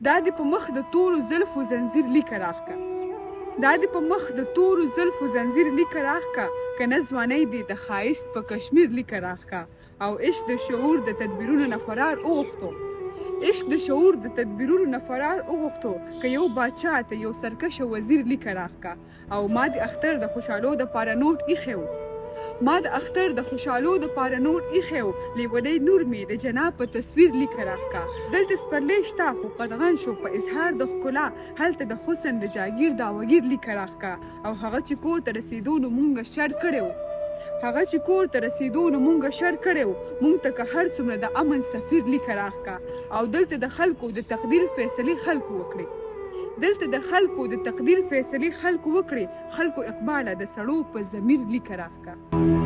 دا دې په مخ د تورو زلفو زنځیر لیکه راښکه دا دې په مخ د تورو زلفو زنځیر لیکه راښکه که نه ځوانۍ دې د ښایست په کشمیر لیکه راښکه او عشق د شعور د تدبیرونو نه فرار وغوښتو عشق د شعور د تدبیرونو نه فرار وغوښتو که یو باچا ته یو سرکشه وزیر لیکه راښکه او ما د اختر د خوشحالو دپاره نوټ ایښی و ما د اختر د خوشحالو دپاره نوټ ایښی و لیونی نور مې د جناب په تصویر لیکه راښکه دلته سپرلی شته خو قدغن شو په اظهار د ښکلا هلته د حسن د جاګیر داوګیر لیکه راښکه او هغه چې کور ته رسېدو نو مونږ شر کړی و هغه چې کور ته رسېدو نو مونږ شر کړی و مونږ ته که هر څومره د امن سفیر لیکه راښکه او دلته د خلکو د تقدیر فیصلې خلکو وکړي دلته د خلکو د تقدیر فیصلې خلکو وکړي خلکو اقباله د سړو په ضمیر لیکه راښکه